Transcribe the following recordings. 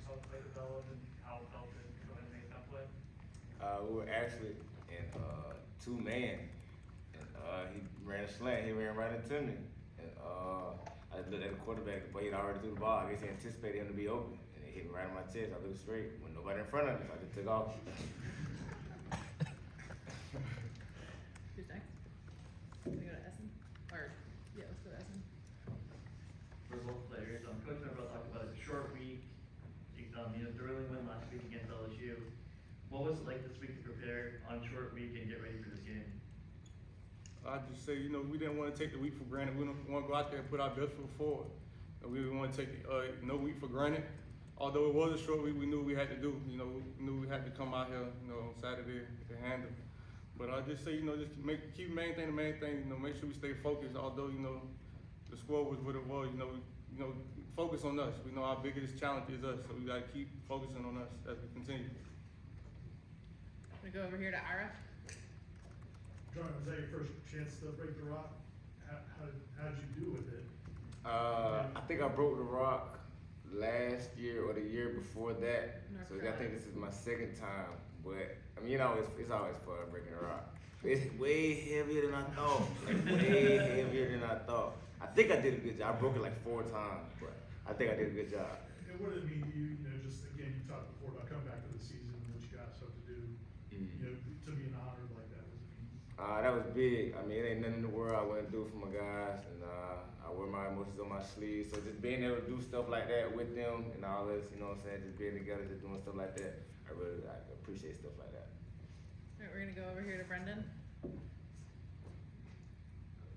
how the play developed and how it felt to go ahead and make that play? We were actually in two-man, and he ran a slant. He ran right into me, and I looked at the quarterback, but he'd already threw the ball. I guess he anticipated him to be open, and it hit me right on my chest. I looked straight with nobody in front of me, so I just took off. Who's next? We go to Essen? Or, yeah, let's go to Essen. For both players, Coach Member talked about a short week. The early win last week against LSU. What was it like this week to prepare on short week and get ready for this game? I just say, we didn't want to take the week for granted. We don't want to go out there and put our best foot forward. And we didn't want to take no week for granted. Although it was a short week, we knew we had to do. We knew we had to come out here, on Saturday to handle. But I just say, just keep the main thing. Make sure we stay focused. Although the score was what it was. Focus on us. We know our biggest challenge is us, so we got to keep focusing on us as we continue. I'm gonna go over here to Ira. John, was that your first chance to break the rock? How did you do with it? I think I broke the rock last year or the year before that. North So I Carolina. think this is my second time. But I mean, it's always fun breaking the rock. It's way heavier than I thought. Way heavier than I thought. I think I did a good job. I broke it like 4 times, but I think I did a good job. And what did it mean to you? Just again, you talked before about coming back to the season and what you guys have to do. To be an honor like that, what does it mean? That was big. I mean, it ain't nothing in the world I wouldn't do for my guys, and I wear my emotions on my sleeve. So just being able to do stuff like that with them and all this, just being together, just doing stuff like that, I appreciate stuff like that. All right, we're gonna go over here to Brendan.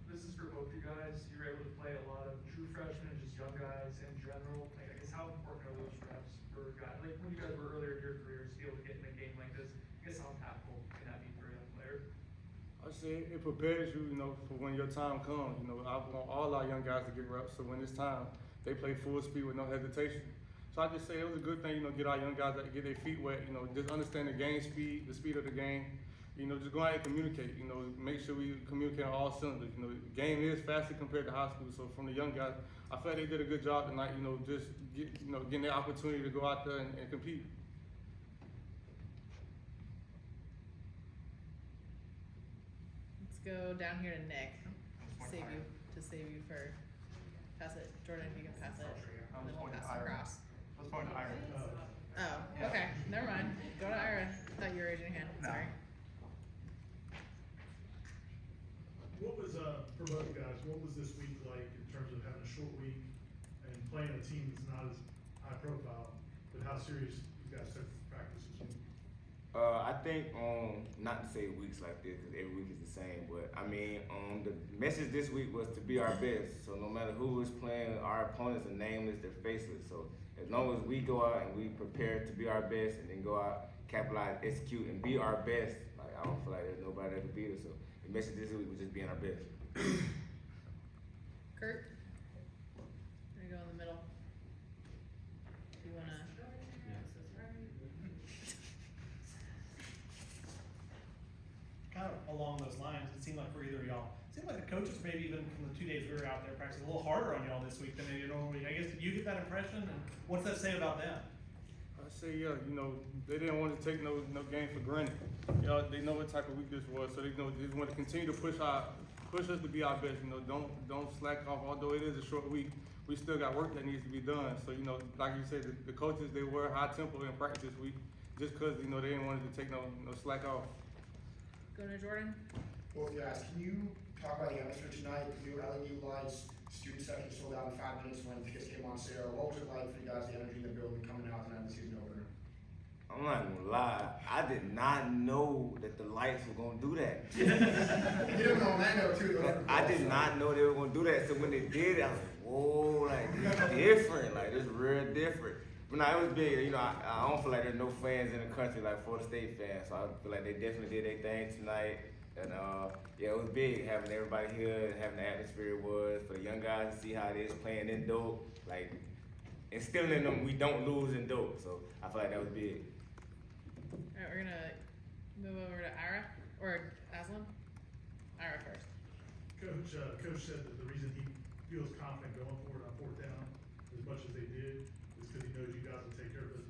This is for both you guys. You were able to play a lot of true freshmen and just young guys in general. I guess how important are those reps for guys? Like when you guys were earlier in your careers, to be able to get in a game like this, I guess how impactful can that be for a young player? I say it prepares you, for when your time comes. I want all our young guys to get reps, so when it's time, they play full speed with no hesitation. So I just say it was a good thing, get our young guys to get their feet wet, just understand the game speed, the speed of the game. Just go out and communicate, make sure we communicate on all cylinders. The game is faster compared to high school, so from the young guys, I felt they did a good job tonight, just getting the opportunity to go out there and compete. Let's go down here to Nick. Save you for pass it. Jordan, if you can pass it. And then we'll pass it across. Let's point to Iron. Oh, okay. Never mind. Go to Ira. I thought you were raising your hand. Sorry. What was for both guys? What was this week like in terms of having a short week and playing a team that's not as high profile, but how serious you guys took practice this week? I think not to say weeks like this, because every week is the same, but I mean, the message this week was to be our best. So no matter who is playing, our opponents are nameless, they're faceless. So as long as we go out and we prepare to be our best, and then go out, capitalize, execute, and be our best, like I don't feel like there's nobody that can beat us. So the message this week was just being our best. Kurt. We're gonna go in the middle. Do you wanna? Kind of along those lines, it seemed like for either of y'all, it seemed like the coaches maybe even from the 2 days we were out there practicing a little harder on y'all this week than they normally. I guess, did you get that impression? And what's that say about them? I say, yeah, they didn't want to take no game for granted. They know what type of week this was, so they just want to continue to push us to be our best. Don't slack off. Although it is a short week, we still got work that needs to be done. So like you said, the coaches, they were high tempo in practice this week, just because they didn't want to take no slack off. Go to Jordan. Both guys, can you talk about the atmosphere tonight? The new LED lights, student section sold out in 5 minutes when tickets came on sale. What was it like for you guys, the energy in the building coming out tonight in the season opener? I'm not gonna lie, I did not know that the lights were gonna do that. You didn't know Orlando too, though. I did not know they were gonna do that. So when they did it, I was like, whoa, like this is different, like this is real different. But no, it was big. I don't feel like there's no fans in the country like Florida State fans. So I feel like they definitely did their thing tonight. And yeah, it was big having everybody here and having the atmosphere it was for the young guys to see how it is playing in dope, like instilling in them we don't lose in dope. So I feel like that was big. All right, we're gonna move over to Ira or Aslan. Ira first. Coach said that the reason he feels confident going for it on 4th down as much as they did is because he knows you guys will take care of business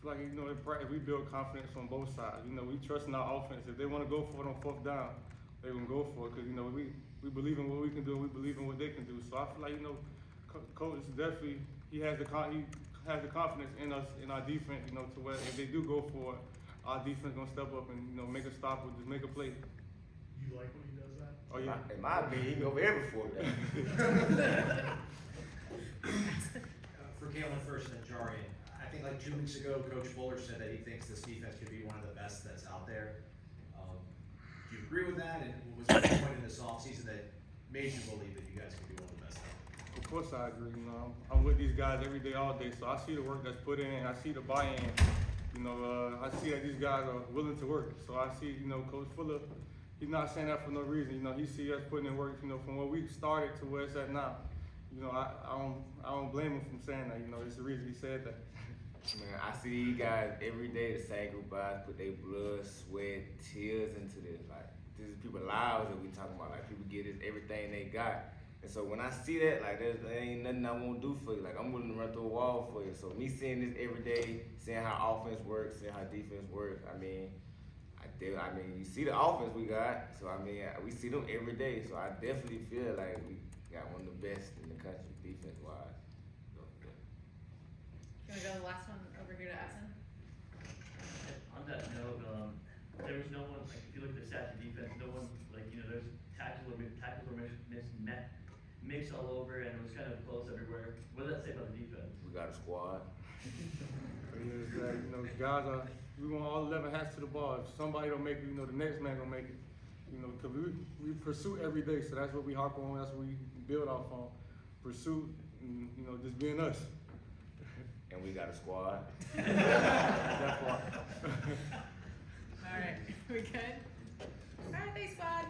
feel like, you know, in practice, we build confidence on both sides. You know, we trust in our offense. If they want to go for it on 4th down, they're going to go for it because, you know, we believe in what we can do and we believe in what they can do. So I feel like, you know, Coach is definitely, he has the confidence in us, in our defense, you know, to where if they do go for it, our defense going to step up and, you know, make a stop or just make a play. You like when he does that? Oh, yeah. In my opinion, he can go for every 4th down. For Kalen first and then Jarrian, I think like 2 weeks ago, Coach Fuller said that he thinks this defense could be one of the best that's out there. Do you agree with that? And was there a point in this offseason that made you believe that you guys could be one of the best out there? Of course I agree. You know, I'm with these guys every day, all day. So I see the work that's put in. I see the buy-in. You know, I see that these guys are willing to work. So I see, you know, Coach Fuller, he's not saying that for no reason. You know, he see us putting in work, you know, from where we started to where it's at now. You know, I don't blame him from saying that. You know, it's the reason he said that. Man, I see you guys every day, the same group guys put their blood, sweat, tears into this. Like, this is people's lives that we talking about. Like, people get this everything they got. And so when I see that, like, there ain't nothing I won't do for you. Like, I'm willing to run through a wall for you. So me seeing this every day, seeing how offense works, seeing how defense works, I mean, you see the offense we got. So, I mean, we see them every day. So I definitely feel like we got one of the best in the country, defense-wise. So, yeah. You wanna go to the last one over here to Assen? On that note, there was no one, like, if you look at the stats of defense, no one, like, you know, there's tackles were mixed all over, and it was kind of close everywhere. What does that say about the defense? We got a squad. You know, guys we want all 11 hats to the ball. If somebody don't make it, you know, the next man gonna make it. You know, because we pursue every day, so that's what we harp on, that's what we build off on. Pursuit, and, you know, just being us. And we got a squad. That part. Alright, we good? Alright, thanks, squad.